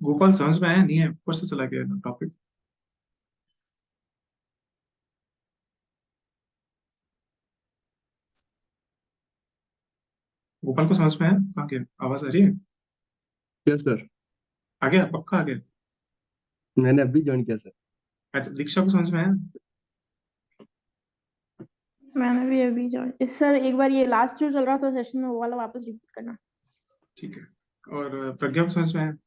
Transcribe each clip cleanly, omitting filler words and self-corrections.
गोपाल समझ में आया नहीं है, ऊपर से चला गया टॉपिक। गोपाल को समझ में आया? कहाँ गया? आवाज आ रही है? Yes sir. आ गया, पक्का आ गया। मैंने अभी ज्वाइन किया सर। अच्छा, दीक्षा को समझ में आया? मैंने भी अभी जॉइन। सर एक बार ये लास्ट जो चल रहा था सेशन में वो वाला वापस रिपीट करना। ठीक है। और प्रज्ञा को समझ में आया?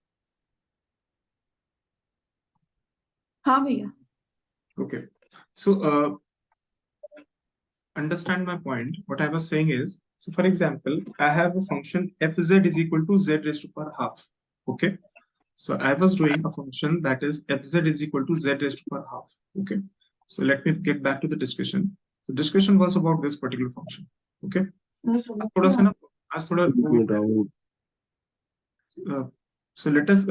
हाँ भैया। Okay. So understand my point. What I was saying is, so for example, I have a function fz is equal to z raised to power half. Okay. So I was doing a function that is fz is equal to z raised to power half. Okay. So let me get back to the discussion. The discussion was about this particular function. Okay. आज थोड़ा सा ना, आज थोड़ा एक minute आओ। uh, so let us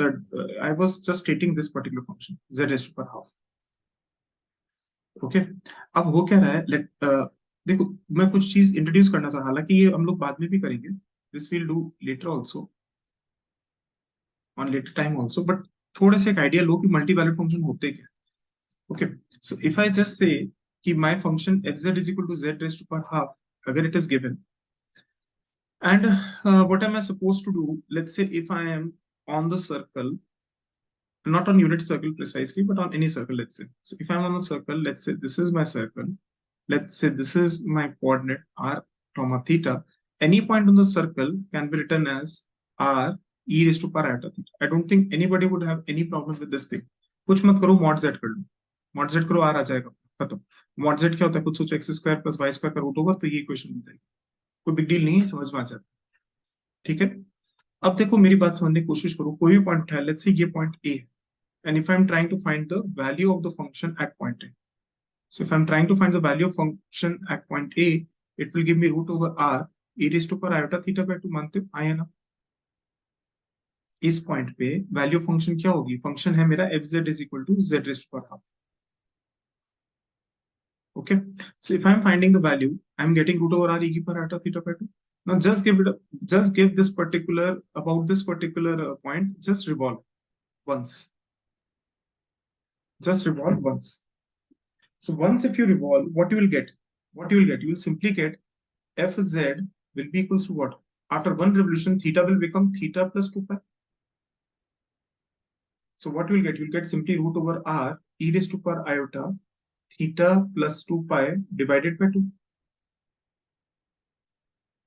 I was just stating this particular function z raised to power half. Okay. अब हो क्या रहा है, देखो, मैं कुछ चीज इंट्रोड्यूस करना चाह रहा, हालांकि ये हम लोग बाद में भी करेंगे, this will do later also, on later time also, but थोड़े से एक आइडिया लो कि मल्टी वैल्यूड फंक्शन होते क्या। Okay. So if I just say कि my function fz is equal to z raise to power half, अगर it is given, and what am I supposed to do, let's say if I am on the circle, not on unit circle precisely, but on any circle, let's say. So if I'm on a circle, let's say this is my circle, let's say this is my coordinate r comma theta, any point on the circle can be written as r e raised to power iota theta. I don't think anybody would have any problem with this thing. कुछ मत करो, mod z कर लो, mod z करो, r आ जाएगा, खत्म। mod z क्या होता है, कुछ सोचो, x square plus y square का रूट ओवर, तो ये इक्वेशन बन जाएगी, कोई बिग डील नहीं है, समझ में आ जाता है। ठीक है। अब देखो, मेरी बात समझने की कोशिश करो, कोई भी पॉइंट उठाया, लेट्स से ये पॉइंट a है, and if I'm trying to find the value of the function at point A. So if I'm trying to find the value of function at point A, it will give me root over r e raised to power iota theta by 2, मानते हो आया ना? इस point पे value function क्या होगी, function है मेरा fz is equal to z raised to power half. Okay. So if I'm finding the value, I'm getting root over r e की power iota theta by 2. Now just give this particular, about this particular point, just revolve once. Just revolve once. So once if you revolve, what you will get? What you will get? You will simply get fz will be equals to what? After one revolution, theta will become theta plus 2 pi. So what you will get? You will get simply root over r e raised to power iota theta plus 2 pi divided by 2.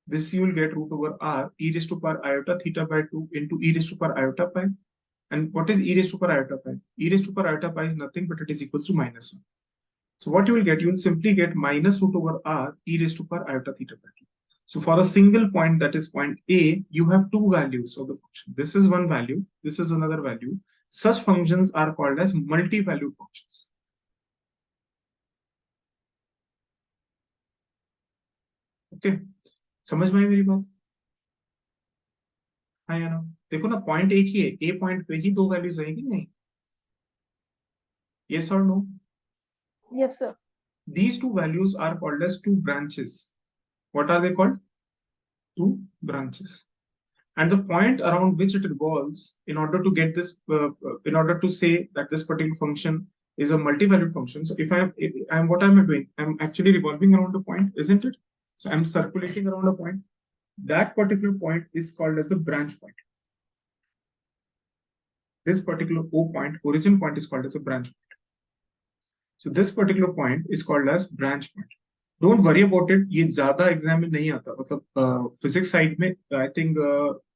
This you will get root over r e raised to power iota theta by 2 into e raised to power iota pi. And what is e raised to power iota pi? E raised to power iota pi is nothing but it is equals to -1. So what you will get? You will simply get minus root over r e raised to power iota theta by 2. So for a single point, that is point A, you have two values of the function. This is one value, this is another value. Such functions are called as multi-valued functions. Okay, समझ में आई मेरी बात? हाँ या ना? देखो ना, point एक ही है, ए पॉइंट पे ही दो वैल्यूज आएंगी, नहीं? Yes or no? Yes sir. These two values are called as two branches. What are they called? Two branches. And the point around which it revolves, in order to get this, in order to say that this particular function is a multi-valued function. So if I'm what am I doing? I'm actually revolving around a point, isn't it? So I'm circulating around a point. That particular point is called as a branch point. This particular O point, origin point, is called as a branch point. So this particular point is called as branch point. Don't worry about it, ये ज्यादा exam में नहीं आता, मतलब physics side में I think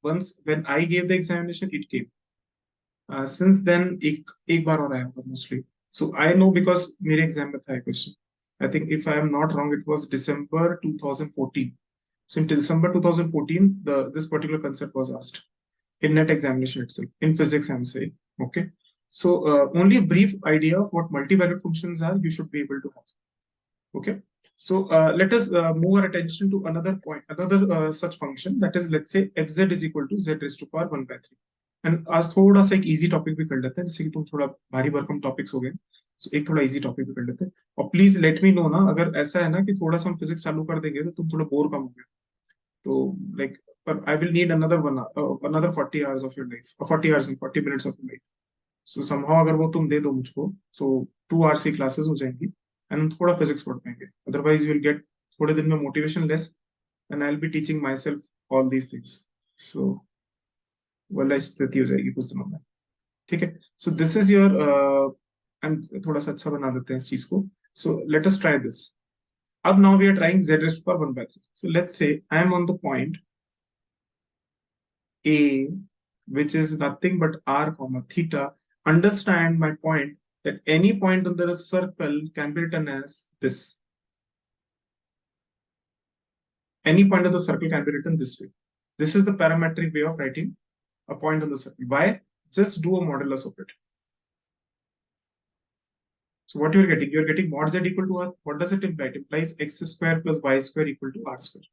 once when I gave the examination it came, since then एक बार और आया होगा mostly. So I know because मेरे एग्जाम में था question, I think if I am not wrong it was December 2014. So in December 2014 this particular concept was asked in net examination itself in physics, I'm saying. Okay. So only a brief idea of what multivariate functions are you should be able to have. Okay. So let us move our attention to another point, another such function, that is, let's say fz is equal to z raised to power 1 by 3. And आज थोड़ा सा एक easy topic भी कर लेते हैं, जैसे कि तुम थोड़ा भारी भरकम टॉपिक्स हो गए, so एक थोड़ा इजी टॉपिक भी कर लेते हैं। और प्लीज लेट मी नो ना, अगर ऐसा है ना कि थोड़ा सा हम फिजिक्स चालू कर देंगे तो तुम थोड़ा बोर कम हो गए, तो like but I will need another 40 hours of your life, 40 hours and 40 minutes of your life. So somehow अगर वो तुम दे दो मुझको, so 2 hours की classes हो जाएंगी and हम थोड़ा physics पढ़ पाएंगे. Otherwise you will get थोड़े दिन में motivation less and I'll be teaching myself all these things. So वाला स्थिति हो जाएगी कुछ दिनों में. ठीक है. So this is your and थोड़ा सा अच्छा बना देते हैं इस चीज को. So let us try this. अब now we are trying z raised to power 1 by 3. So let's say I am on the point A, which is nothing but r comma theta. Understand my point that any point on the circle can be written as this. Any point of the circle can be written this way. This is the parametric way of writing a point on the circle. Why? Just do a modulus of it. So what you're getting mod z equal to r. What does it imply? It implies x square plus y square equal to r square.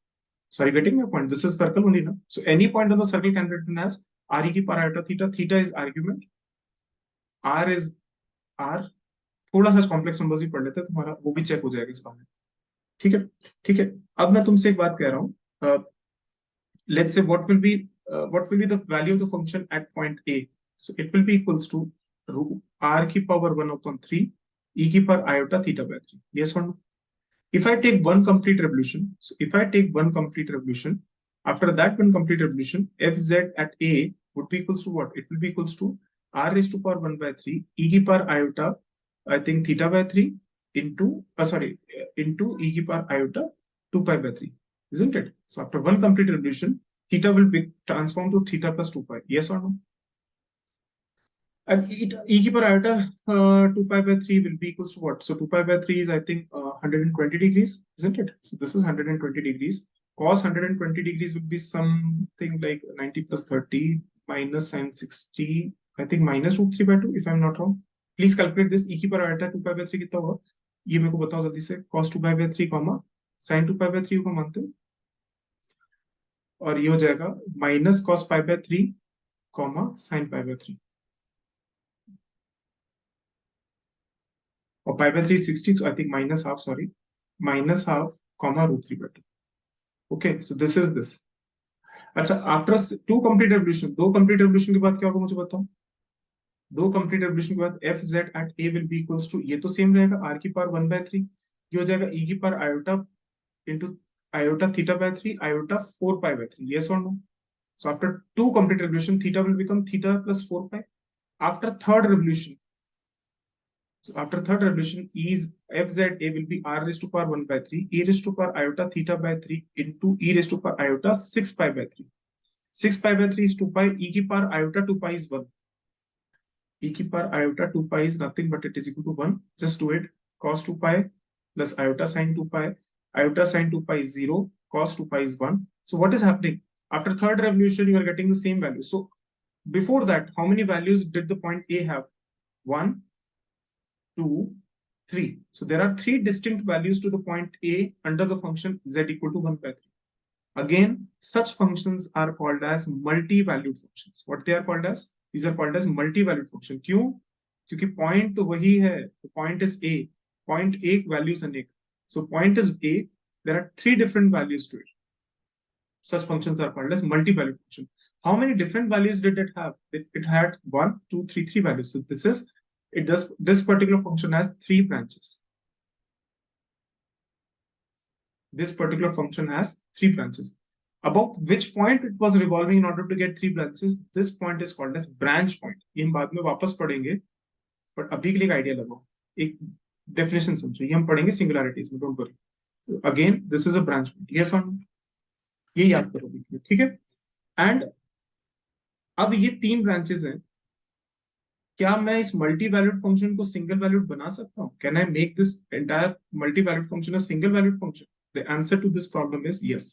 So are you getting my point? This is circle only now. So any point on the circle can be written as r e की power iota theta. Theta is argument. R is r. थोड़ा सा complex numbers भी पढ़ लेते हैं, तुम्हारा वो भी चेक हो जाएगा इस बारे में. ठीक है. ठीक है. अब मैं तुमसे एक बात कह रहा हूँ. Let's say what will be the value of the function at point A? So it will be equals to r की power 1/3 e की power iota theta by 3. Yes or no? If I take one complete revolution, so if I take one complete revolution, after that one complete revolution, fz at A would be equals to what? It will be equals to r raised to power 1/3 e की power iota, I think theta by 3 into into e की power iota 2 pi by 3, isn't it? So after one complete revolution, theta will be transformed to theta plus 2 pi. Yes or no? And e की power iota 2 pi by 3 will be equals to what? So 2 pi by 3 is, I think, 120 degrees, isn't it? So this is 120 degrees. Cos 120 degrees will be something like 90 plus 30 minus sin 60, I think minus root 3 by 2, if I'm not wrong. Please calculate this. E की power iota 2 pi by 3 कितना होगा? ये मेरे को बताओ जल्दी से. Cos 2 pi by 3 comma sin 2 pi by 3 को मानते हैं, और ये हो जाएगा minus cos pi by 3 comma sin pi by 3. Or pi by 3 is 60, so I think minus half, minus half comma root 3 by 2. Okay, so this is this. अच्छा, after 2 complete revolution, 2 complete revolution के बाद क्या होगा मुझे बताओ. 2 complete revolution के बाद fz at A will be equals to, ये तो सेम रहेगा, r की पावर 1/3, ये हो जाएगा e की power iota into iota theta by 3 iota 4 pi by 3. Yes or no? So after 2 complete revolution, theta will become theta plus 4 pi. After third revolution, so after third revolution, fz A will be r raised to power 1/3 e raised to power iota theta by 3 into e raised to power iota 6 pi by 3. 6 pi by 3 is 2 pi. E की power iota 2 pi is 1. E की power iota 2 pi is nothing but it is equal to 1. Just do it. Cos 2 pi plus iota sin 2 pi. Iota sin 2 pi is 0. Cos 2 pi is 1. So what is happening? After third revolution, you are getting the same value. So before that, how many values did the point A have? 1, 2, 3. So there are 3 distinct values to the point A under the function z equal to 1/3. Again, such functions are called as multi-valued functions. What they are called as? These are called as multi-valued function. क्यों? क्योंकि point तो वही है. The point is A. Point A values अनेक. So point is A. There are 3 different values to it. Such functions are called as multi-valued function. How many different values did it have? It had 1, 2, 3, 3 values. So this particular function has 3 branches. This particular function has 3 branches. About which point it was revolving in order to get 3 branches, this point is called as branch point. ये हम बाद में वापस पढ़ेंगे, but अभी के लिए idea लगाओ, एक definition समझो. ये हम पढ़ेंगे singularities में, don't worry. So again, this is a branch point. Yes or no? ये याद करो, ठीक है. And अब ये 3 branches हैं. क्या मैं इस मल्टी वैल्यूड फंक्शन को सिंगल वैल्यूड बना सकता हूँ? Can I make this entire multi valued function a single valued function? The answer to this problem is yes.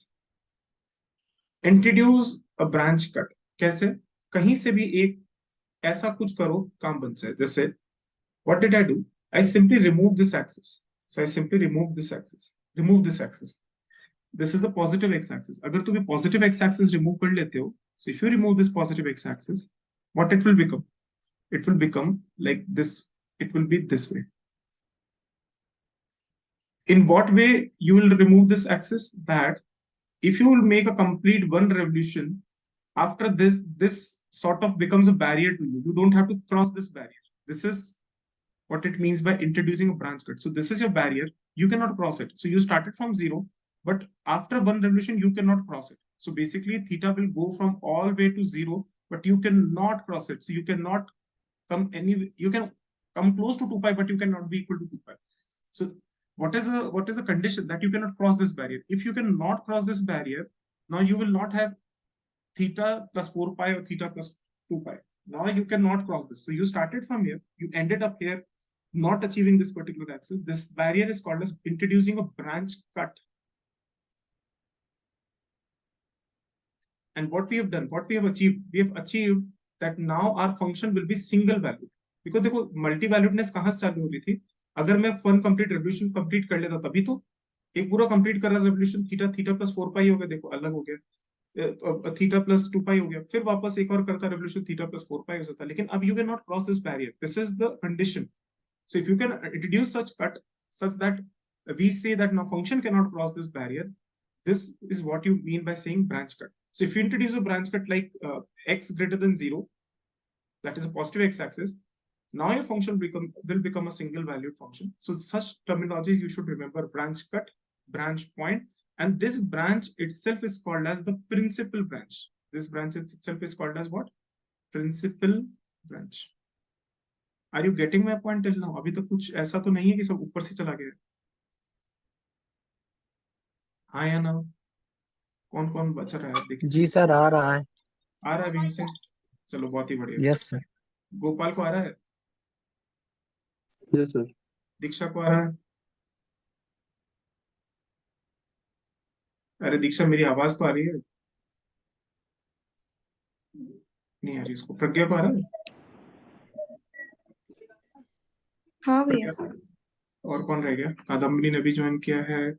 Introduce a branch cut. कैसे? कहीं से भी एक ऐसा कुछ करो काम बन जाए. जैसे what did I do? I simply remove this axis. So I simply remove this axis. This is the positive x axis. अगर तुम पॉजिटिव एक्स एक्सिस रिमूव कर लेते हो, so if you remove this positive x axis, what it will become? It will become like this. It will be this way. In what way you will remove this axis? That if you will make a complete one revolution, after this sort of becomes a barrier to you. You don't have to cross this barrier. This is what it means by introducing a branch cut. So this is your barrier. You cannot cross it. So you started from 0, but after one revolution, you cannot cross it. So basically, theta will go from all way to 0, but you cannot cross it. So you cannot come you can come close to 2 pi, but you cannot be equal to 2 pi. So what is a condition that you cannot cross this barrier? If you cannot cross this barrier, now you will not have theta plus 4 pi or theta plus 2 pi. Now you cannot cross this. So you started from here, you ended up here, not achieving this particular axis. This barrier is called as introducing a branch cut. And what we have done, what we have achieved that now our function will be single valued. Because देखो multi वैल्यूडनेस कहां से चालू हो रही थी? अगर मैं one complete revolution complete कर लेता तभी तो एक पूरा कंप्लीट कर रहा रेवोल्यूशन थीटा प्लस 4 पाई हो गया, देखो अलग हो गया, थीटा प्लस 2 पाई हो गया, फिर वापस एक और करता रेवोल्यूशन थीटा प्लस 4 पाई हो जाता, लेकिन अब you can not cross this barrier. This is the condition. So if you can introduce such cut such that we say that now function cannot cross this barrier, this is what you mean by saying branch cut. So if you introduce a branch cut like x greater than 0, that is a positive x-axis, now your function will become a single valued function. So such terminologies you should remember: branch cut, branch point, and this branch itself is called as the principal branch. This branch itself is called as what? Principal branch. Are you getting my point till now? अभी तक कुछ ऐसा तो नहीं है कि सब ऊपर से चला गया? हाँ या ना? कौन कौन बचा रहा है देखिए. जी सर, आ रहा है. आ रहा है भीम सिंह? चलो बहुत ही बढ़िया. Yes sir. गोपाल को आ रहा है? Yes sir. दीक्षा को आ रहा है? अरे दीक्षा, मेरी आवाज तो आ रही है? नहीं आ रही उसको. प्रज्ञा को आ रहा है? हाँ भैया. और कौन रह गया? कादम्बरी ने भी ज्वाइन किया है.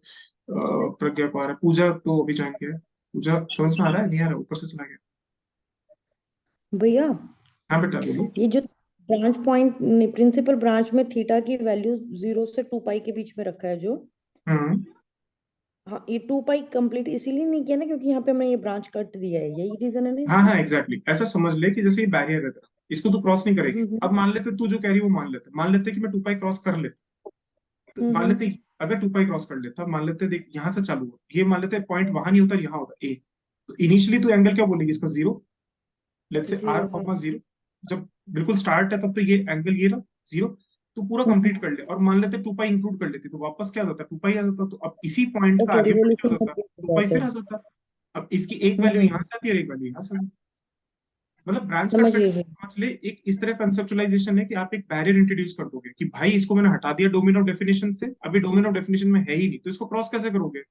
प्रज्ञा को आ रहा है. पूजा तो अभी ज्वाइन किया है. पूजा समझ में आ रहा है? नहीं आ रहा, ऊपर से चला गया. भैया हाँ बेटा बोलो. ये जो ब्रांच पॉइंट प्रिंसिपल ब्रांच में थीटा की वैल्यू 0 से 2 पाई के बीच में रखा है जो, हाँ, ये 2 पाई कंप्लीट इसीलिए नहीं किया ना क्योंकि यहाँ पे हमने ये ब्रांच कट दिया है, यही रीजन है ना? हाँ एग्जैक्टली. ऐसा समझ ले कि जैसे ये बैरियर है तेरा, इसको तू क्रॉस नहीं करेगी. अब मान लेते तू जो कह रही है वो मान लेते कि मैं 2 पाई क्रॉस कर लेता. तो मान लेते अगर 2 पाई क्रॉस कर लेता, मान लेते देख यहाँ से चालू हो, ये मान लेते पॉइंट वहां नहीं होता, यहाँ होता ए. तो इनिशियली तू एंगल क्या बोलेगी इसका? 0. Let's say r, 0. जब बिल्कुल स्टार्ट है तब तो ये एंगल ये रहा 0. तो पूरा कंप्लीट कर ले और मान लेते 2 पाई इंक्लूड कर लेती तो वापस क्या आ जाता? 2 पाई आ जाता. तो अब इसी पॉइंट का आगे क्या होता? 2 पाई फिर आ जाता. अब इसकी एक वैल्यू यहाँ से आती है और एक वैल्यू यहाँ से. मतलब ब्रांच कट समझ ले, एक इस तरह कंसेप्चुअलाइजेशन है कि आप एक बैरियर इंट्रोड्यूस कर दोगे कि भाई इसको मैंने हटा दिया डोमेन ऑफ डेफिनेशन से, अभी डोमेन ऑफ डेफिनेशन में है ही नहीं, तो इसको क्रॉस कैसे करोगे?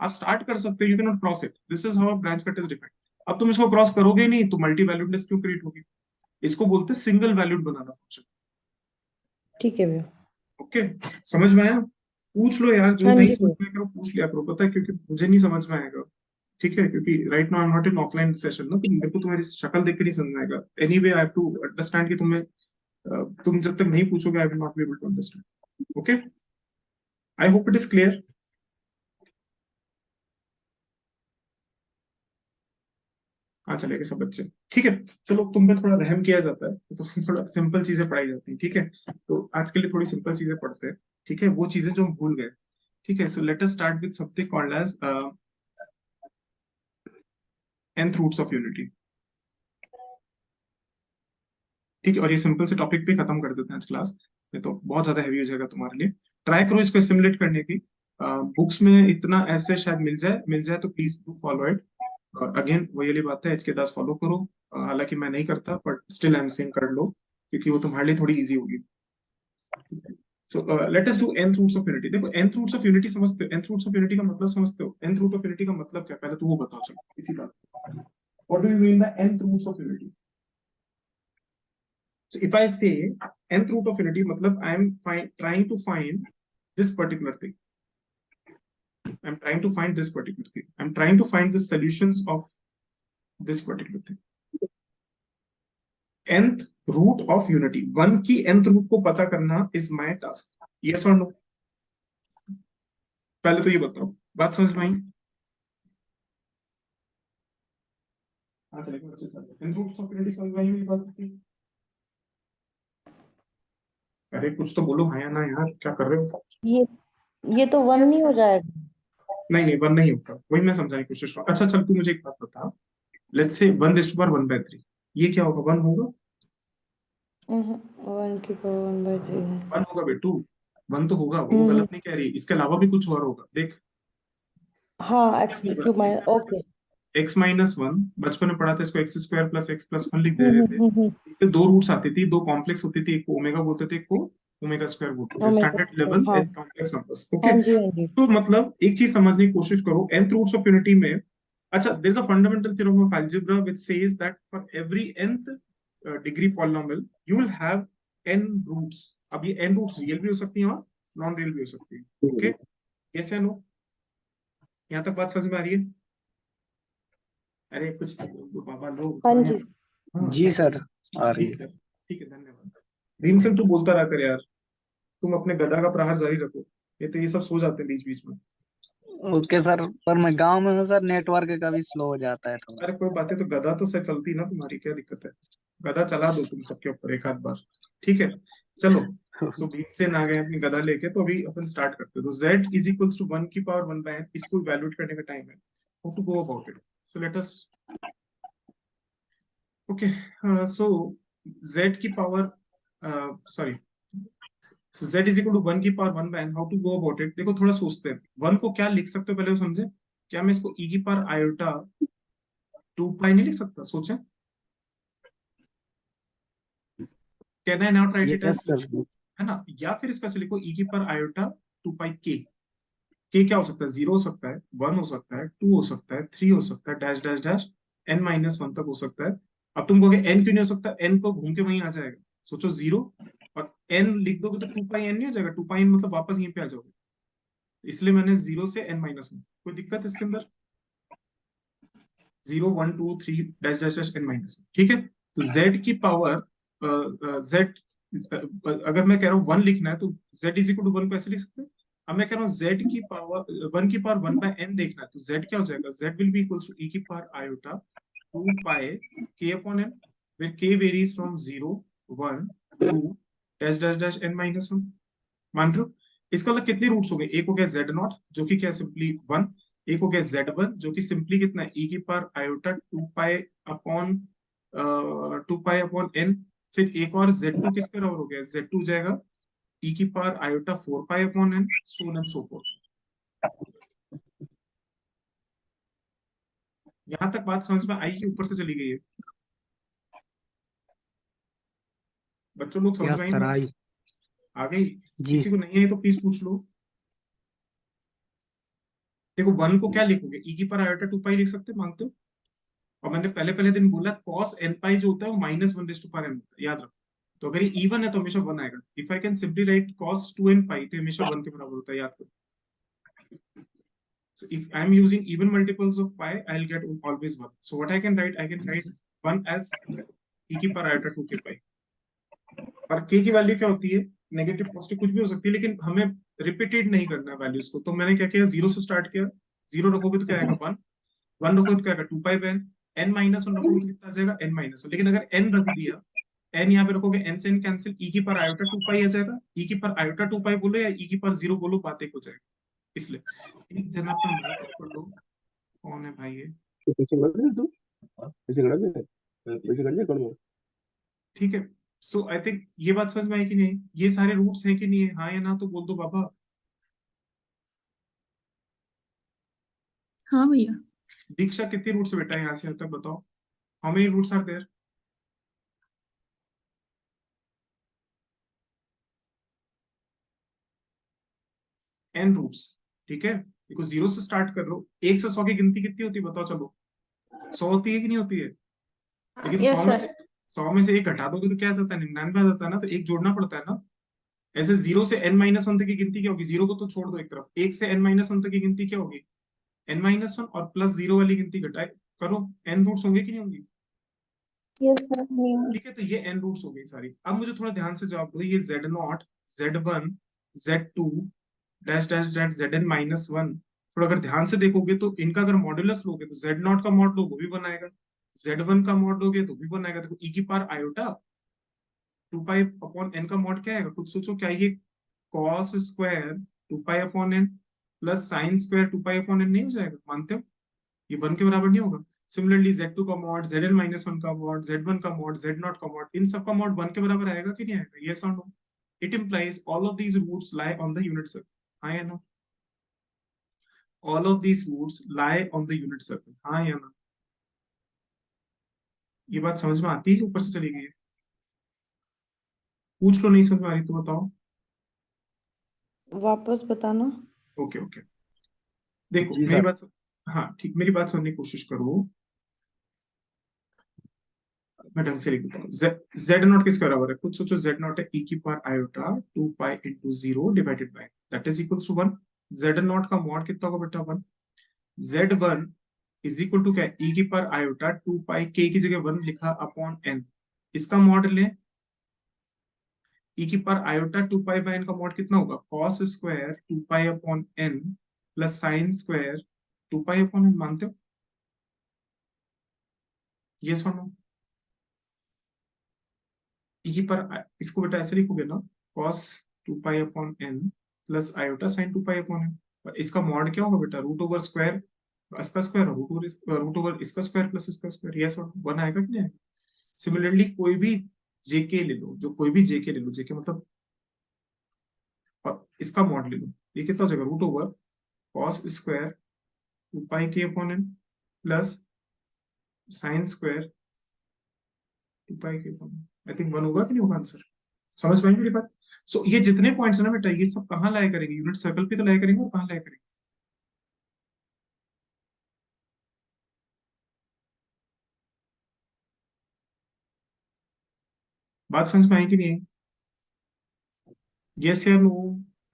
आप स्टार्ट कर सकते हो, you can not cross it. This is how branch cut is defined. अब तुम इसको क्रॉस करोगे नहीं तो मल्टी वैल्यूडनेस क्यों क्रिएट होगी? इसको बोलते हैं सिंगल वैल्यूड बनाना फंक्शन. ठीक है भैया. ओके, समझ में आया? पूछ लो यार, जो नहीं समझ में आएगा पूछ लिया करो. पता है क्योंकि मुझे नहीं समझ में आएगा, ठीक है, क्योंकि right now I am not in offline session ना, तो मेरे को तुम्हारी शक्ल देख के नहीं समझ में आएगा. Anyway I have to understand कि तुम जब तक नहीं पूछोगे I will not be able to understand. Okay, I hope it is clear. कहाँ चले गए सब बच्चे? ठीक है, चलो तुम पे थोड़ा रहम किया जाता है तो थोड़ा सिंपल चीजें पढ़ाई जाती हैं. ठीक है, तो आज के लिए थोड़ी सिंपल चीजें पढ़ते हैं. ठीक है, वो चीजें जो हम भूल गए. ठीक है, so let us start with something called as nth roots of unity. ठीक है, और ये सिंपल से टॉपिक पे खत्म कर देते हैं आज क्लास में, तो बहुत ज्यादा हैवी हो जाएगा तुम्हारे लिए. ट्राई करो इसको सिमुलेट करने की. बुक्स में इतना ऐसे शायद मिल जाए तो प्लीज डू फॉलो इट. और अगेन वही वाली बात है, HK दास फॉलो करो. हालांकि मैं नहीं करता but still I am saying कर लो क्योंकि वो तुम्हारे लिए थोड़ी इजी होगी. So let us do nth roots of unity. देखो nth रूट्स ऑफ यूनिटी समझते हो? nth रूट्स ऑफ यूनिटी का मतलब समझते हो? nth रूट ऑफ यूनिटी का मतलब क्या, पहले तो वो बताओ. चलो इसी बात, what do you mean by nth roots of unity? So if I say nth root of unity, matlab I am trying to find this particular thing. I'm trying to find this particular thing. I'm trying to find the solutions of this particular thing. Nth root of unity. 1 की nth root को पता करना is my task. Yes or no? पहले तो ये बताओ, बात समझ में आई? हाँ चलेगा अच्छे से n रूट्स ऑफ यूनिटी समझ में आई मेरी बात की? अरे कुछ तो बोलो हाँ या ना यार, क्या कर रहे हो? ये तो 1 नहीं हो जाएगा। नहीं नहीं, वन नहीं होगा, वही मैं समझाने की कोशिश कर रहा हूँ। अच्छा चल तू मुझे एक बात बता, लेट्स से 1:1/3, ये क्या होगा? 1 होगा? 1 की पावर 1/3 है। 1 होगा बेटू, 1 तो होगा, वो हम्म गलत नहीं कह रही, इसके अलावा भी कुछ और होगा देख। हाँ, क्या x होगा क्यूब माइनस, इसमें? ओके। x-1, बचपन में पढ़ा था इसको x² + x+1 लिख दे रहे थे। हम्म। इसके दो रूट्स आती थी, दो कॉम्प्लेक्स होती थी, एक को ओमेगा बोलते थे, एक को ओमेगा² बोलते थे, ओमेगा, स्टैंडर्ड लेवल हाँ एंड कॉम्प्लेक्स नंबर्स। हाँ ओके, जी, हाँ जी। तो मतलब एक चीज समझने की कोशिश करो, nth रूट्स ऑफ यूनिटी में, अच्छा there is a fundamental theorem of algebra which says that for every nth degree polynomial you will have n roots. अब ये n रूट्स रियल भी हो सकती हैं और नॉन रियल भी हो सकती हैं। ओके, यस या नो? यहाँ तक बात समझ में आ रही है? अरे कुछ तो बोल दो बाबा लोग, हाँ हाँ जी। या हाँ, जी सर, आ रही ठीक है। है, ठीक है, धन्यवाद। भीमसेन तू बोलता रहा कर यार, तुम अपने गधा का प्रहार जारी रखो, ये तो ये सब सो जाते हैं बीच बीच में। ओके सर, पर मैं गांव में हूँ सर, नेटवर्क कभी स्लो हो जाता है थोड़ा। अरे कोई बात है, तो गधा तो से चलती ना तुम्हारी, क्या दिक्कत है? गधा चला दो तुम सबके ऊपर एक आध बार, ठीक है? चलो, सो भीमसेन आ गए अपनी गधा लेके, तो अभी अपन स्टार्ट करते हैं। तो z इज इक्वल्स टू 1 की पावर 1/n, इसको इवैल्यूएट करने का टाइम है, how to go about it. So let us, okay, so z की power, sorry, so z is equal to 1 की power 1/n, how to go about it? देखो थोड़ा सोचते हैं, 1 को क्या लिख सकते हो पहले वो समझे। क्या मैं इसको e की पावर आयोटा 2 पाई नहीं लिख सकता? सोचें, can I not write it yes as, sir. है ना? या फिर इसका से लिखो e की पावर आयोटा 2 पाई के क्या हो सकता है? 0 हो सकता है, 1 हो सकता है, 2 हो सकता है, 3 हो सकता है, डैश डैश डैश n-1 तक हो सकता है। अब तुम कहोगे n क्यों नहीं हो सकता? n को घूम के वहीं आ जाएगा, सोचो 0 और n लिख दोगे तो 2 पाई n नहीं हो जाएगा? 2 पाई n मतलब वापस यहीं पे आ जाओगे, इसलिए मैंने 0 से n-1। कोई दिक्कत है इसके अंदर? 0 1 2 3 डैश डैश डैश n-1, ठीक है? तो z की पावर z, अगर मैं कह रहा हूँ 1 लिखना है तो z इज इक्वल टू 1 को ऐसे लिख सकते हैं। अब मैं कह रहा हूँ z की पावर 1 की पावर 1/n देखना है, तो z क्या हो जाएगा? z will be equals to e की power iota 2 pi k upon n, where k varies from 0 1 2 dash dash dash n-1। मान रहे हो? इसका मतलब कितने रूट्स हो गए? एक हो गया z0 जो कि क्या सिंपली 1, एक हो गया z1 जो कि सिंपली कितना है? e की power iota 2 pi upon n। फिर एक और z2 किसके बराबर हो गया? z2 जाएगा e की power iota 4 pi upon n, so on and so fourth. यहां तक बात समझ में आई कि ऊपर से चली गई है? बच्चों लोग समझ यस में आई सर, बात? आई। आ गई? जी किसी को नहीं आई तो प्लीज पूछ लो। देखो 1 को क्या लिखोगे? e की पावर आयोटा 2 पाई लिख सकते हैं, मानते हो? और मैंने पहले पहले दिन बोला cos n पाई जो होता है वो -1/n होता है, याद रखो। तो अगर ये इवन है तो हमेशा 1 आएगा। If I can simply write cos 2n पाई तो हमेशा 1 के बराबर होता है, याद करो। So if I'm using even multiples of pi, I'll get always 1. So what I can write? I can write 1 as e की पावर आयोटा 2k पाई। और k की वैल्यू क्या होती है? नेगेटिव पॉजिटिव कुछ भी हो सकती है, लेकिन हमें रिपीटेड नहीं करना है वैल्यूज को। तो मैंने क्या किया? 0 से स्टार्ट किया, 0 रखोगे तो क्या आएगा? 1, 1 रखोगे तो क्या आएगा? 2 पाई/n, n-1 रखोगे तो कितना आ जाएगा? n-1। लेकिन अगर n रख दिया, n यहाँ पे रखोगे, n से n कैंसिल, e की पावर आयोटा 2 पाई आ जाएगा। e की पावर आयोटा 2 पाई बोलो या e की पावर 0 बोलो, बात एक हो जाएगी। इसलिए एक जन अपना माइक ऑफ कर लो। कौन है भाई ये? पैसे कर दे तू, पैसे कर दे, पैसे कर दे कर दो। ठीक है, सो आई थिंक ये बात समझ में आई कि नहीं? ये सारे रूट्स हैं कि नहीं है? हाँ या ना तो बोल दो बाबा। हाँ भैया। दीक्षा कितने रूट्स है बेटा यहाँ से तक बताओ? How many roots are there? n roots, ठीक है? देखो 0 से स्टार्ट कर लो, 1 से 100 की गिनती कितनी होती है बताओ? चलो 100 होती है कि नहीं होती है? लेकिन यस सर। 100 में से एक घटा दोगे तो क्या आ जाता है? 99 आ जाता है ना, तो एक जोड़ना पड़ता है ना। ऐसे 0 से n-1 तक की गिनती क्या होगी? 0 को तो छोड़ दो एक तरफ, 1 से n-1 तक की गिनती क्या होगी? n-1 और प्लस 0 वाली गिनती घटाए करो, n रूट्स होंगे कि नहीं होंगी? यस सर, नहीं होंगे। ठीक है, तो ये n रूट्स हो गई सारी। अब मुझे थोड़ा ध्यान से जवाब दो, ये z0 z1 z2 dash dash dash zn-1, थोड़ा अगर ध्यान से देखोगे तो इनका अगर मॉड्यूलस लोगे तो z0 का मॉड लो वो भी बनाएगा, z1 का मॉड लोगे तो भी 1 आएगा। देखो e की power iota 2 pi upon n का मॉड क्या आएगा, कुछ सोचो, क्या ये cos square 2 pi upon n plus sine square 2 pi upon n नहीं हो जाएगा, मानते हो? ये 1 के बराबर नहीं होगा। सिमिलरली z2 का मॉड, zn-1 का मॉड, z1 का मॉड, z0 का मॉड, इन सब का मॉड 1 के बराबर आएगा कि नहीं आएगा? यस और no? It implies all of these roots lie on the unit circle, हाँ या ना? all of these roots lie on the unit circle, हाँ या ना? ये बात समझ में आती है कि ऊपर से चली गई है? पूछ लो, नहीं समझ में आ रही तो बताओ। वापस बताना। ओके ओके, देखो जी मेरी सर। बात हाँ ठीक, मेरी बात समझने की कोशिश करो। मैं ढंग से लिख देता हूँ। जेड नॉट किसके बराबर है, खुद सोचो। जेड नॉट है e की power iota 2 pi into 0 divided by that is equal to 1। Z naught का मॉड कितना होगा बेटा, 1। z1 इज इक्वल टू क्या, e की पावर आयोटा 2 पाई, k की जगह 1 लिखा अपॉन n, इसका मॉड लें। e की power iota 2 pi by n का मॉड कितना होगा, cos square 2 pi upon n plus sine square 2 pi upon n, मानते हो? यस और नो? e की पर इसको बेटा ऐसे लिखोगे ना, cos 2 pi upon n plus iota sine 2 pi upon n, और इसका मॉड क्या होगा बेटा, रूट ओवर स्क्वायर इसका स्क्वायर, रूट ओवर इसका स्क्वायर प्लस इसका स्क्वायर। यस और 1 आएगा कि नहीं आएगा? सिमिलरली कोई भी जेके ले लो, जो कोई भी जेके ले लो, जेके मतलब, और इसका मॉड ले लो, ये कितना हो जाएगा, root over cos square 2 pi k upon n plus sine square 2 pi k upon n। I think 1 होगा कि नहीं होगा आंसर? समझ पाएंगे मेरी बात? सो ये जितने पॉइंट्स है ना बेटा, ये सब कहाँ लाया करेंगे, यूनिट सर्कल पे तो लाया करेंगे, और कहाँ लाया करेंगे? बात समझ में आई कि नहीं आई? यस या नो?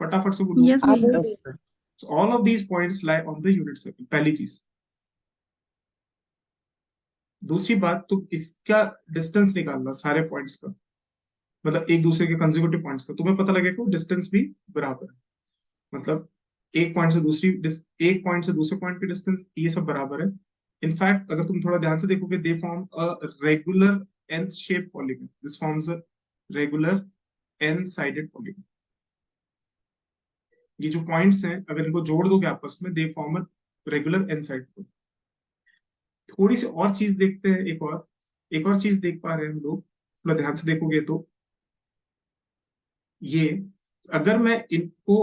फटाफट से बोलो। Yes, भैया। Yes sir. So all of these points lie on the unit circle, पहली चीज। दूसरी बात, तो इसका डिस्टेंस निकालना सारे पॉइंट्स का, मतलब एक दूसरे के कंसेक्यूटिव पॉइंट्स का, तुम्हें पता लगेगा डिस्टेंस भी बराबर है। मतलब एक पॉइंट से दूसरे पॉइंट की डिस्टेंस, ये सब बराबर है। इनफैक्ट अगर तुम थोड़ा ध्यान से देखोगे, they form a regular n shape polygon, this forms a regular n sided polygon. ये जो पॉइंट्स हैं, अगर इनको जोड़ दोगे आपस में, they form a regular n side. थोड़ी सी और चीज देखते हैं, एक और चीज देख पा रहे हैं हम लोग, थोड़ा ध्यान से देखोगे तो, ये अगर मैं इनको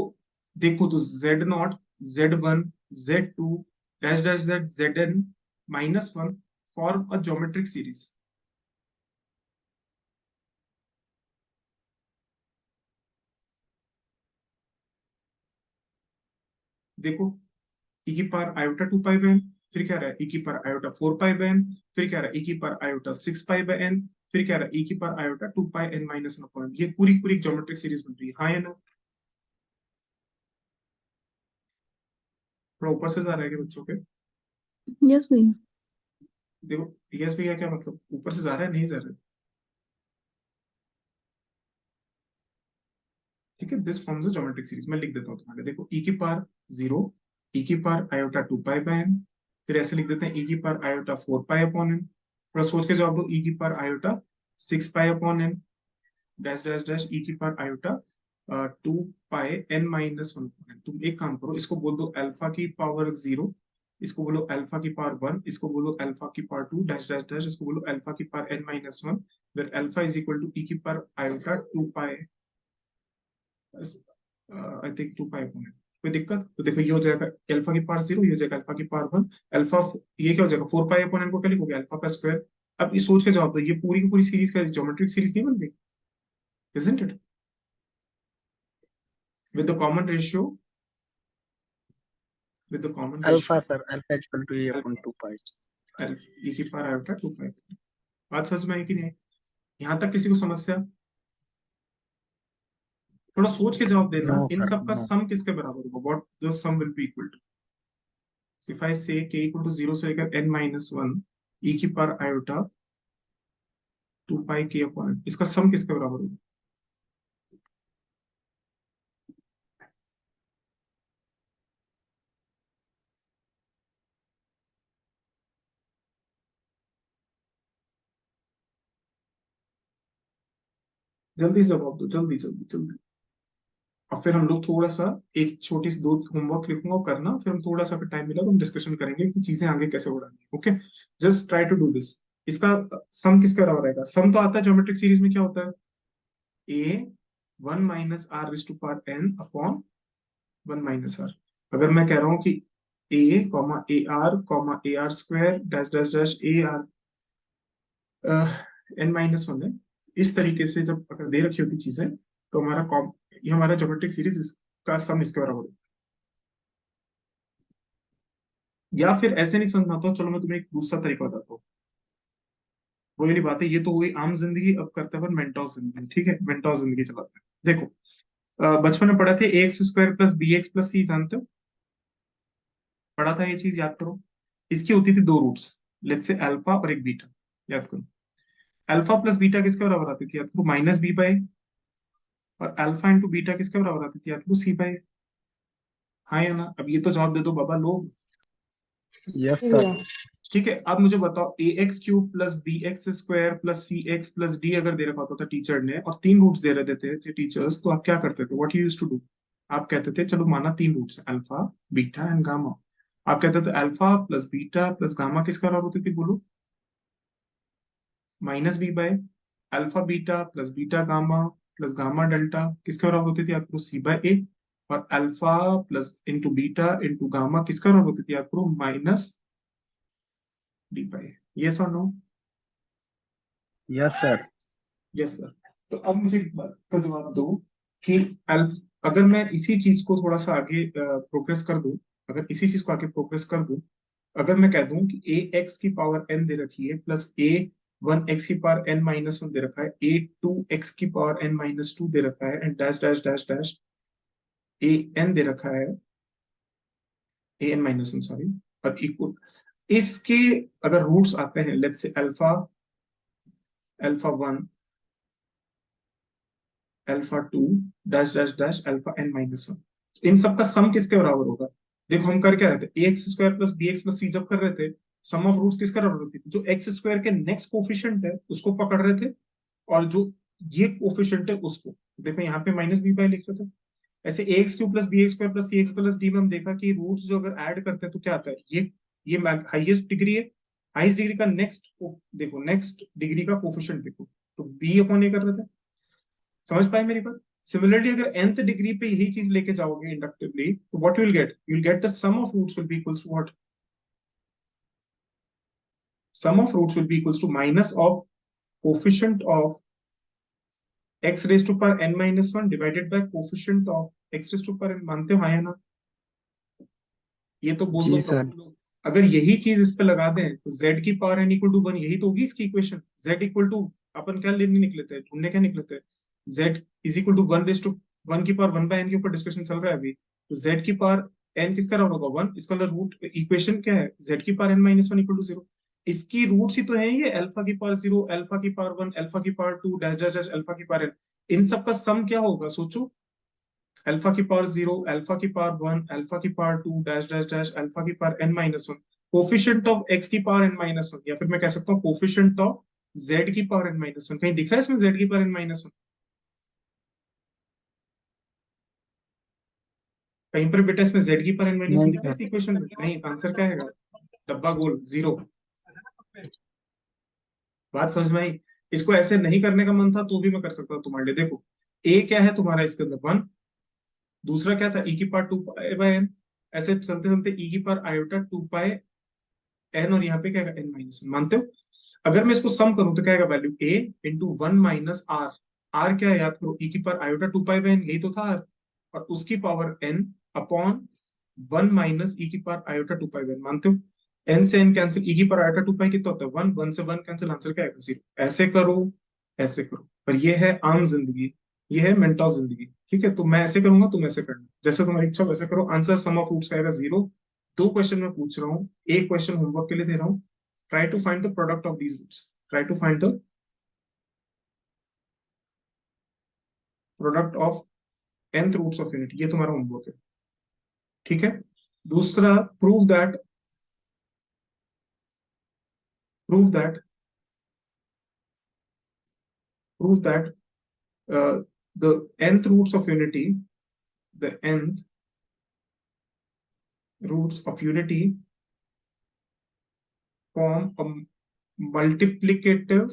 देखो तो z0, z1, z2 dash dash z, zn-1 form a geometric series. देखो e की power iota 2 pi by n, फिर क्या रहा है e की power iota 4 pi by n, फिर क्या रहा है e की power iota 6 pi by n, फिर क्या रहा है e की पावर आयोटा 2 पाई n-1 ये पूरी पूरी ज्योमेट्रिक सीरीज बन रही है, हाँ या ना? थोड़ा ऊपर से जा रहा है क्या बच्चों के? Yes, भैया। देखो यस भैया, क्या मतलब ऊपर से जा रहा है, नहीं जा रहा है? ठीक है, this forms a geometric series. मैं लिख देता हूँ तुम्हारे, देखो e की पावर 0, e की power iota 2 pi by n, फिर ऐसे लिख देते हैं e की पावर आयोटा 4 पाई अपॉन n। थोड़ा सोच के जवाब दो, e की पावर आयोटा 6 पाई upon n dash dash dash e की पावर आयोटा 2 पाई n-1। तुम एक काम करो, इसको बोल दो अल्फा की पावर 0, इसको बोलो अल्फा की पावर 1, इसको बोलो अल्फा की पावर 2 डैश डैश डैश, इसको बोलो अल्फा की पावर n-1, फिर alpha is equal to e की power iota 2 pi, I think 2 pi upon n। कोई दिक्कत? तो देखो ये हो जाएगा अल्फा की पावर 0, ये हो जाएगा अल्फा की पावर 1, अल्फा, ये क्या हो जाएगा 4 पाई अपॉन n को क्या लिखोगे, अल्फा का स्क्वायर। अब ये सोच के जवाब दो, ये पूरी की पूरी सीरीज का ज्योमेट्रिक सीरीज नहीं बन गई, isn't it? With the common ratio, with the common alpha ratio, sir, alpha equal to a upon 2 pi. e की पावर आयोटा 2 पाई। बात समझ में आई कि नहीं? यहाँ तक किसी को समस्या? थोड़ा सोच के जवाब देना, नो इन सर, सब का नो। सम किसके बराबर होगा, what the sum will be equal to. If I say k equal to 0 से लेकर n-1 e की power iota 2 pi k upon, इसका सम किसके बराबर होगा? जल्दी से जवाब दो, जल्दी जल्दी जल्दी। और फिर हम लोग थोड़ा सा एक छोटी सी दो होमवर्क लिखूंगा और करना, फिर हम थोड़ा सा फिर टाइम मिला तो हम डिस्कशन करेंगे कि चीजें आगे कैसे बढ़ानी है। Okay, just try to do this. इसका सम किसका बराबर रहेगा? सम तो आता है ज्योमेट्रिक सीरीज में, क्या होता है? A one minus r raise to power n upon one minus r. अगर मैं कह रहा हूँ कि a comma a r square dash dash dash a r n minus one है, इस तरीके से जब अगर दे रखी होती चीजें तो हमारा ये हमारा ज्योमेट्रिक सीरीज इसका सम इसके बराबर होता है। या फिर ऐसे नहीं समझना तो चलो मैं तुम्हें एक दूसरा तरीका बताता हूँ। वो वाली बात है, ये तो हुई आम जिंदगी, अब करते हैं मेंटोस जिंदगी। ठीक है, मेंटोस जिंदगी चलाते हैं। देखो बचपन में पढ़ा थे a x square plus b x plus c, जानते हो? पढ़ा था ये चीज, याद करो। इसकी होती थी दो रूट्स, लेट्स से अल्फा और एक बीटा। याद करो, अल्फा प्लस बीटा किसके बराबर आती थी? याद करो, माइनस बी बाय। और अल्फा इंटू बीटा किसके बराबर आती थी? याद करो, सी बाय। हाँ या ना? अब ये तो जवाब दे दो बाबा लोग। Yes sir. ठीक है, अब मुझे बताओ, a x cube plus b x square plus c x plus d अगर दे रखा होता था टीचर ने, और तीन रूट्स दे रहे थे टीचर्स, तो आप क्या करते थे? What you used to do? आप कहते थे चलो माना तीन रूट्स है, अल्फा बीटा एंड गामा। आप कहते थे alpha plus beta plus gamma किसका बराबर होती थी? बोलो। Minus b by. Alpha beta plus beta gamma plus gamma delta किसके बराबर होती थी? आपको सी बाय ए। और alpha plus into beta into gamma किसका बराबर होती थी? आपको माइनस डी बाय। ये sir no? Yes sir. Yes sir. तो अब मुझे एक बात का जवाब दो कि अल्फ अगर मैं इसी चीज को थोड़ा सा आगे प्रोग्रेस कर दूं, अगर इसी चीज को आगे प्रोग्रेस कर दूं, अगर मैं कह दूं कि ए एक्स की पावर एन दे रखी है प्लस ए वन एक्स की पावर एन माइनस वन दे रखा है, ए टू एक्स की पावर एन माइनस टू दे रखा है, and dash dash dash dash a n दे रखा है, a n minus one sorry, और इक्वल इसके अगर रूट्स आते हैं, let's say alpha alpha one alpha two dash dash dash alpha n minus one, इन सबका सम किसके बराबर होगा? देखो हम कर क्या रहे थे, a x square plus b x plus c जब कर रहे थे, सम ऑफ रूट्स किसका बराबर होती थी? जो एक्स स्क्वायर के नेक्स्ट कोफिशिएंट है उसको पकड़ रहे थे, और जो ये कोफिशिएंट है उसको। देखो यहाँ पे माइनस बी बाय लिख रहे थे। ऐसे a x cube plus b x square plus c x plus d में हम देखा कि रूट्स जो अगर ऐड करते हैं तो क्या आता है? ये हाईएस्ट डिग्री है, हाईएस्ट डिग्री का नेक्स्ट देखो, नेक्स्ट डिग्री का कोफिशिएंट देखो, तो बी अपॉन ए कर रहे थे। समझ पाए मेरी बात? सिमिलरली अगर nth डिग्री पे यही चीज लेके जाओगे इंडक्टिवली, तो what you will get the sum of roots will be equals to what? Sum of roots will be equals to minus of coefficient of x raise to power n minus one divided by coefficient of x raise to power n। मानते हो हाँ या ना? ये तो बोल दो जी sir. सब। अगर यही चीज इस पे लगा दें तो z की power n equal to one, यही तो होगी इसकी इक्वेशन। z इक्वल टू, अपन क्या लेने निकले थे, ढूंढने क्या निकले थे? z is equal to one raise to one की पावर वन बाय n के ऊपर डिस्कशन चल रहा है अभी, तो z की पावर n किसका राउंड होगा? वन। इसका रूट इक्वेशन क्या है? z की power n minus one equal to zero. इसकी रूट्स ही तो है ये, अल्फा की पावर जीरो, अल्फा की पावर वन, अल्फा की power two dash dash dash alpha की पावर n। इन सब का सम क्या होगा सोचो? अल्फा की पावर जीरो, अल्फा की पावर वन, अल्फा की power two dash dash dash alpha की power n minus one, coefficient of x की पावर n माइनस वन, या फिर मैं कह सकता हूँ कोफिशिएंट ऑफ z की पावर n माइनस वन। कहीं दिख रहा है इसमें z की पावर n माइनस वन? कहीं पर बेटा इसमें z की पावर n माइनस वन नहीं दिख रहा है सर। इस इक्वेशन में? नहीं, आंसर क्या है? डब्बा गोल जीरो। बात समझ में आई? इसको ऐसे नहीं करने का मन था तो भी मैं कर सकता हूँ तुम्हारे लिए। देखो a क्या है तुम्हारा इसके अंदर? वन। दूसरा क्या था? e की power two pi by n। ऐसे चलते चलते e की power iota two pi n, और यहाँ पे क्या है? n minus one. मानते हो? अगर मैं इसको सम करूं तो क्या आएगा value? a into one minus r. R क्या है? याद करो, e की power iota two pi by n, यही तो था आर, और उसकी power n upon one minus e की power iota two pi by n। मानते हो? n से n कैंसिल, e की पावर आयोटा टू पाई कितना होता है? वन। वन से वन कैंसिल, आंसर क्या आएगा? जीरो। ऐसे करो, ऐसे करो, पर ये है आम जिंदगी, ये है मेंटोस जिंदगी। ठीक है, तो मैं ऐसे करूंगा, तुम ऐसे करना, जैसे तुम्हारी इच्छा वैसे करो। आंसर सम ऑफ रूट्स का आएगा जीरो। दो क्वेश्चन मैं पूछ रहा हूँ, एक क्वेश्चन होमवर्क के लिए दे रहा हूँ। Try to find the product of these roots, try to find the product of nth roots of unit, ये तुम्हारा होमवर्क है। ठीक है, दूसरा, prove that prove that prove that the nth roots of unity, the nth roots of unity form a multiplicative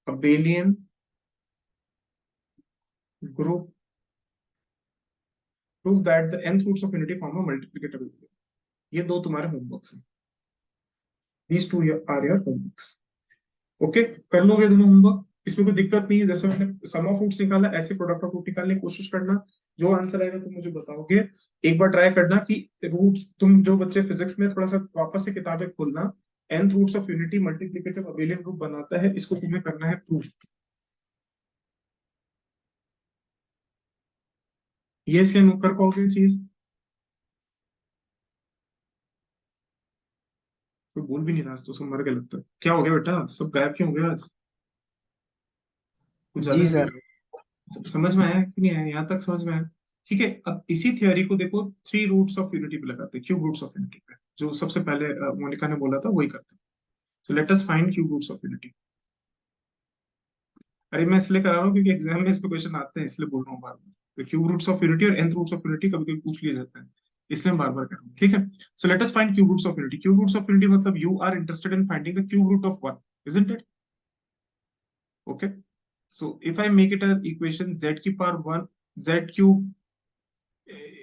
abelian group. Prove that the nth roots of unity form a multiplicative abelian. ये दो तुम्हारे homeworks हैं. These two are your homeworks. Okay, कर लोगे दोनों homework, इसमें कोई दिक्कत नहीं है. जैसे मैंने सम ऑफ रूट्स निकाला, ऐसे प्रोडक्ट ऑफ रूट निकालने की कोशिश करना. जो आंसर आएगा तुम मुझे बताओगे. एक बार ट्राई करना कि रूट्स, तुम जो बच्चे फिजिक्स में थोड़ा सा वापस से किताबें खोलना, nth roots of unity multiplicative abelian group बनाता है, इसको तुम्हें करना है प्रूफ. ये से नो कर पाओगे चीज? कोई बोल भी नहीं रहा, तो सब मर गए लगता है. क्या हो गया बेटा, सब गायब क्यों हो गया आज? कुछ जी ज्यादा सर. समझ में आया कि नहीं आया? यहाँ तक समझ में आया? ठीक है. अब इसी थ्योरी को देखो, थ्री रूट्स ऑफ यूनिटी पे लगाते हैं, क्यूब रूट्स ऑफ यूनिटी पे, जो सबसे पहले मोनिका ने बोला था वही करते हैं. So let us find cube roots of unity. अरे मैं इसलिए करा रहा हूँ क्योंकि एग्जाम में इस पे क्वेश्चन आते हैं, इसलिए बोल रहा हूँ बार बार. तो क्यूब रूट्स ऑफ यूनिटी और nth रूट्स ऑफ यूनिटी कभी कभी पूछ लिए जाते हैं, इसलिए मैं बार बार कर रहा हूँ. ठीक है. So let us find cube roots of unity. Cube roots of unity मतलब you are interested in finding the cube root of one, isn't it? Okay. So if I make it an equation z की power 1 z cube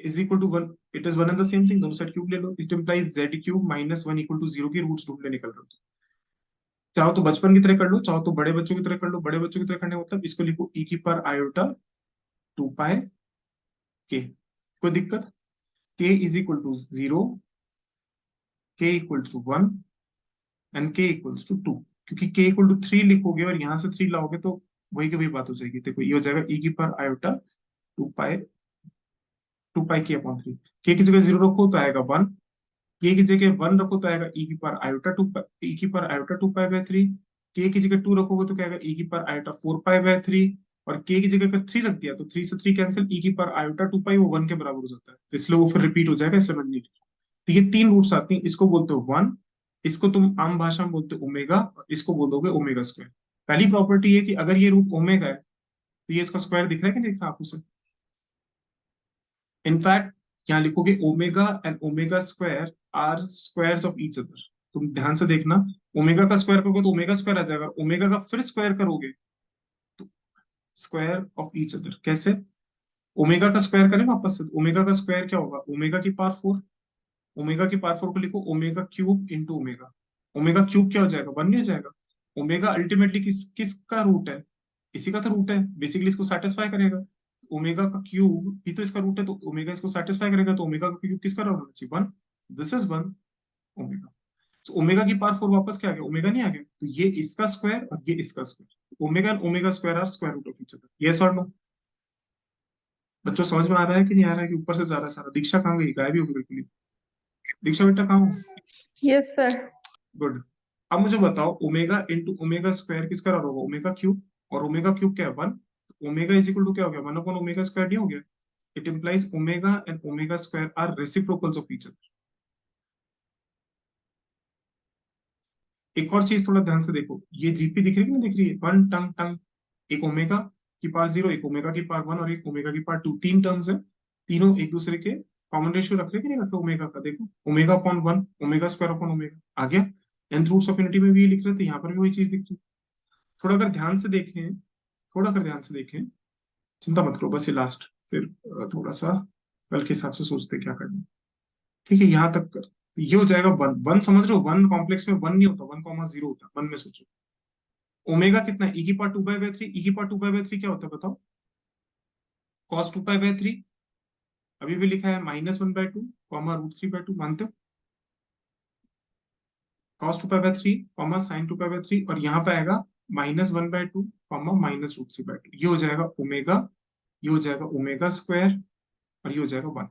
is equal to 1, it is one and the same thing, दोनों side cube ले लो. It implies z cube minus 1 equal to 0 की roots ढूंढने निकल रहे हो. चाहो तो बचपन की तरह कर लो, चाहो तो बड़े बच्चों की तरह कर लो. बड़े बच्चों की तरह करने का मतलब इसको लिखो e की पावर आयोटा 2 पाई k. कोई दिक्कत? k is equal to 0, k equals to 1 and k equals to 2. क्योंकि k equal to 3 लिखोगे और यहां से 3 लाओगे तो वही की वही बात हो जाएगी. देखो ये हो जाएगा e की power iota 2 pi k upon 3. k की जगह 0 रखो तो आएगा 1, k की जगह 1 रखो तो आएगा e की power iota 2 pi bye 3. k की जगह 2 रखोगे तो क्या आएगा e की पावर आयोटा 4 पाई बाय 3. और k की जगह अगर 3 रख दिया तो 3 से 3 कैंसिल, e की पावर आयोटा 2 पाई वो 1 के बराबर हो जाता है, तो इसलिए वो फिर रिपीट हो जाएगा, इसलिए मैंने नहीं लिखा. तो ये तीन रूट्स आती हैं, इसको बोलते हो 1, इसको तुम आम भाषा में बोलते हो ओमेगा, और इसको बोलोगे ओमेगा स्क्वायर. पहली प्रॉपर्टी है कि अगर ये रूट ओमेगा है तो ये इसका स्क्वायर दिख रहा है कि नहीं दिख रहा आपको से? इनफैक्ट यहाँ लिखोगे omega and omega square are squares of each other. तुम ध्यान से देखना, ओमेगा का स्क्वायर करोगे तो ओमेगा स्क्वायर आ जाएगा, ओमेगा का फिर स्क्वायर करोगे तो स्क्वायर ऑफ ईच अदर. कैसे? ओमेगा का स्क्वायर करें वापस से, ओमेगा का स्क्वायर क्या होगा? ओमेगा की पावर 4. ओमेगा की पावर 4 को लिखो omega cube into omega. Omega cube क्या हो जाएगा? 1 नहीं हो जाएगा? ओमेगा अल्टीमेटली किसका रूट है? इसी का तो रूट है, बेसिकली इसको सेटिस्फाई करेगा. ओमेगा का क्यूब भी तो इसका रूट है, तो ओमेगा इसको सेटिस्फाई करेगा, तो ओमेगा का क्यूब किसका रूट होना चाहिए? 1. This is 1 omega. तो ओमेगा की पावर 4 वापस क्या आ गया? ओमेगा नहीं आ गया, तो ये इसका स्क्वायर और ये इसका square. Omega and omega square are square root of each other. Yes और नो? बच्चों समझ में आ रहा है कि नहीं आ रहा है, कि ऊपर से जा रहा है सारा? दीक्षा कहाँ गई? गायब ही हो गई बिल्कुल ही. दीक्षा बेटा कहाँ हो? Yes sir. गुड. अब मुझे बताओ ओमेगा इंटू ओमेगा स्क्वायर किसका बराबर होगा? Omega cube. और ओमेगा क्यूब क्या है? 1. ओमेगा इज इक्वल टू क्या हो गया? 1 अपॉन ओमेगा स्क्वायर नहीं हो गया? It implies omega and omega square are reciprocals of each other. एक और चीज थोड़ा ध्यान से देखो, ये जीपी दिख रही है कि नहीं दिख रही है? 1 टंग टंग. एक ओमेगा की पावर 0, एक ओमेगा की पावर 1 और एक ओमेगा की पावर 2. 3 टर्म्स है, तीनों एक दूसरे के कॉमन रेशियो रख रहे कि नहीं रख रहे? ओमेगा का देखो, omega upon 1, omega square upon omega आ गया. nth रूट्स ऑफ यूनिटी में भी ये लिख रहे थे, यहाँ पर भी वही चीज दिख रही है. थोड़ा अगर ध्यान से देखें, थोड़ा अगर ध्यान से देखें, चिंता मत करो, बस ये लास्ट, फिर थोड़ा सा कल के हिसाब से सोचते हैं क्या करना है. ठीक है, यहाँ तक कर. तो ये हो जाएगा 1. 1 समझ रहे हो? 1 कॉम्प्लेक्स में 1 नहीं होता, 1,0 होता है. 1 में सोचो. ओमेगा कितना है? e की पावर 2 बाय 3. e की पावर 2 बाय 3 क्या होता है बताओ? cos 2 pi bye 3. अभी भी लिखा है -1/2 कॉमा √3/2. मानते हो? cos 2 pi bye 3 comma sin 2 pi bye 3, और यहाँ पे आएगा -1/2 कॉमा -√3/2. ये हो जाएगा ओमेगा, ये हो जाएगा ओमेगा स्क्वायर, और ये हो जाएगा 1.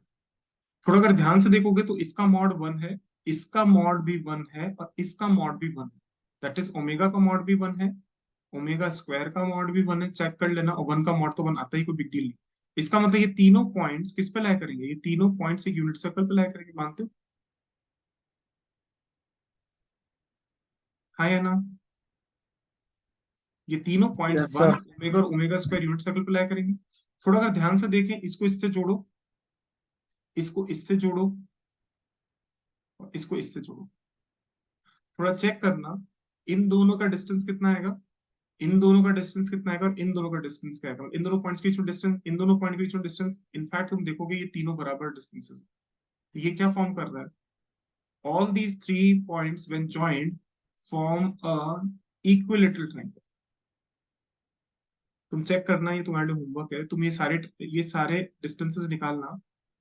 थोड़ा अगर ध्यान से देखोगे तो इसका मॉड 1 है, इसका मॉड भी 1 है, और इसका मॉड भी 1 है. दैट इज ओमेगा का मॉड भी 1 है, ओमेगा स्क्वायर का मॉड भी 1 है. चेक कर लेना, और 1 का मॉड तो 1 आता ही, कोई बिग डील नहीं. इसका मतलब ये तीनों पॉइंट्स किस पे लाई करेंगे? ये तीनों पॉइंट्स एक यूनिट सर्कल पे लाई करेंगे. मानते हो? हाँ या ना? ये तीनों पॉइंट्स Yes, 1 sir. ओमेगा और ओमेगा स्क्वायर यूनिट सर्कल पे लाया करेंगे। थोड़ा अगर ध्यान से देखें, इसको इससे जोड़ो, इसको इससे जोड़ो, और इसको इससे जोड़ो। थोड़ा चेक करना इन दोनों का डिस्टेंस कितना आएगा, इन दोनों का डिस्टेंस कितना आएगा, और इन दोनों का डिस्टेंस क्या आएगा, इन दोनों पॉइंट्स के बीच में डिस्टेंस, इन दोनों पॉइंट के बीच में डिस्टेंस। इनफैक्ट तुम देखोगे ये तीनों बराबर डिस्टेंसेस। ये क्या फॉर्म कर रहा है, all these 3 points when joined form a equilateral triangle। तुम चेक करना, ये तुम्हारे लिए होमवर्क है, तुम ये सारे डिस्टेंसेस निकालना।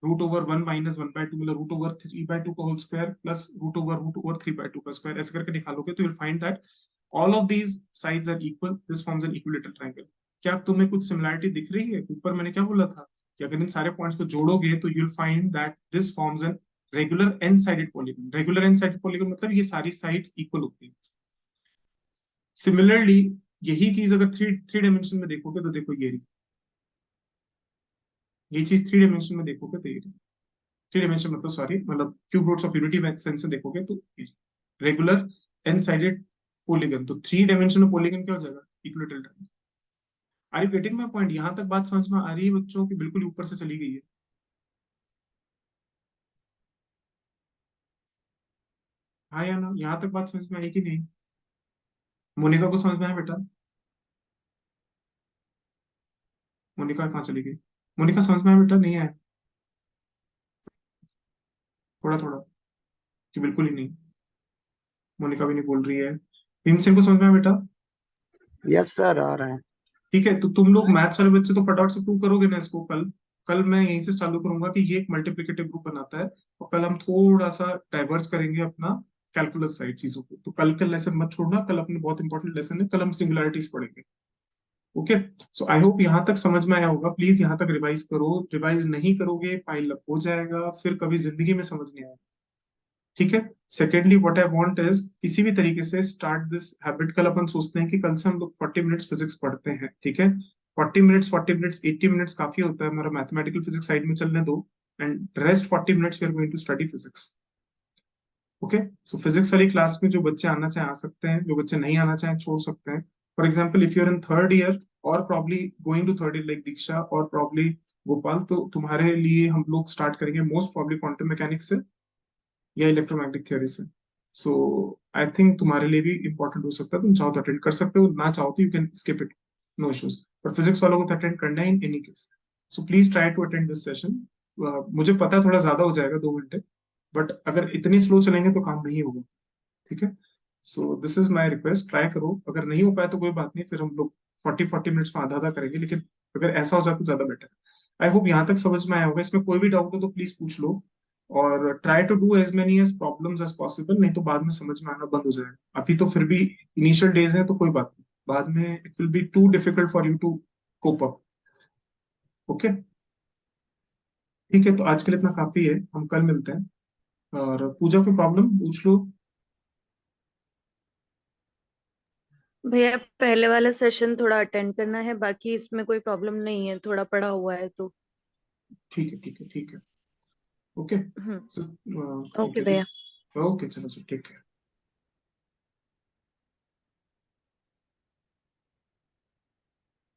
√1 - 1/2 मतलब √3/2 का होल स्क्वायर प्लस √3/2 का स्क्वायर, ऐसे करके निकालोगे तो you'll find that all of these sides are equal, this forms an equilateral triangle। क्या तुम्हें कुछ सिमिलैरिटी दिख रही है? ऊपर मैंने क्या बोला था कि अगर इन सारे पॉइंट्स को जोड़ोगे तो you'll find that this forms an regular n sided polygon. Regular n sided polygon मतलब ये सारी साइड्स इक्वल होती है। सिमिलरली यही चीज अगर थ्री डायमेंशन में देखोगे तो देखो ये चीज 3 डायमेंशन में देखोगे तो ये 3 डायमेंशन मतलब सॉरी मतलब cube roots of unity sense से देखोगे तो रेगुलर एन साइडेड पॉलीगन। तो 3 डायमेंशन में पॉलीगन क्या हो जाएगा, equilateral triangle. Are you getting my point? यहां तक बात समझ में आ रही है बच्चों की? बिल्कुल ऊपर से चली गई है। हाँ या ना, यहाँ तक बात समझ में आई कि नहीं? मोनिका को समझ में आया बेटा? मोनिका कहाँ चली गई? मोनिका समझ में आया बेटा, नहीं आया? थोड़ा थोड़ा कि बिल्कुल ही नहीं? मोनिका भी नहीं बोल रही है। भीमसेन को समझ में आया बेटा? Yes, sir. आ रहा है। ठीक है, तो तुम लोग मैथ्स वाले बच्चे तो फटाफट से प्रूव करोगे ना इसको। कल कल मैं यहीं से चालू करूंगा कि ये एक मल्टीप्लिकेटिव ग्रुप बनाता है, और कल हम थोड़ा सा डाइवर्स करेंगे अपना कैलकुलस साइड चीजों को। तो कल का लेसन मत छोड़ना, कल अपने बहुत इंपॉर्टेंट लेसन है, कल हम सिंगुलैरिटीज पढ़ेंगे। ओके, सो आई होप यहाँ तक समझ में आया होगा। प्लीज यहाँ तक रिवाइज करो, रिवाइज नहीं करोगे पाइल अप हो जाएगा, फिर कभी जिंदगी में समझ नहीं आएगा। ठीक है। Secondly what I want is किसी भी तरीके से स्टार्ट दिस हैबिट। कल अपन सोचते हैं कि कल से हम लोग 40 मिनट्स फिजिक्स पढ़ते हैं, ठीक है। 40 मिनट्स 80 मिनट्स काफी होता है, हमारा मैथमेटिकल फिजिक्स साइड में चलने दो, and rest 40 minutes we are going to study physics. Okay, so physics वाली क्लास में जो बच्चे आना चाहें आ सकते हैं, जो बच्चे नहीं आना चाहें छोड़ सकते हैं। For example if you are in third year और probably going to third year like Diksha और प्रॉब्ली गोपाल, तो तुम्हारे लिए हम लोग स्टार्ट करेंगे मोस्ट प्रॉब्ली क्वांटम मैकेनिक्स से या इलेक्ट्रोमैग्नेटिक थ्योरी से। सो आई थिंक तुम्हारे लिए भी इंपॉर्टेंट हो सकता है, तुम चाहो तो अटेंड कर सकते हो, ना चाहो तो you can skip it, no issues. पर फिजिक्स वालों को तो अटेंड करना है in any case. So please try to attend this session. मुझे पता है थोड़ा ज्यादा हो जाएगा 2 घंटे, बट अगर इतनी स्लो चलेंगे तो काम नहीं होगा। ठीक है, so this is my request, try करो। अगर नहीं हो पाया तो कोई बात नहीं, फिर हम लोग 40 मिनट्स में आधा आधा करेंगे, लेकिन अगर ऐसा हो जाए तो ज्यादा बेटर है। आई होप यहाँ तक समझ में आया होगा। इसमें कोई भी डाउट हो तो प्लीज पूछ लो, और try to do as many as problems as possible, नहीं तो बाद में समझ में आना बंद हो जाएगा। अभी तो फिर भी इनिशियल डेज है तो कोई बात नहीं, बाद में it will be too difficult for you to cope up. Okay, ठीक है, तो आज के लिए इतना काफी है, हम कल मिलते हैं। और पूजा कोई प्रॉब्लम पूछ लो। भैया पहले वाला सेशन थोड़ा अटेंड करना है, बाकी इसमें कोई प्रॉब्लम नहीं है, थोड़ा पढ़ा हुआ है तो। ठीक है ठीक है ठीक है, ओके। हम्म। सो ओके भैया। ओके, चलो ठीक है।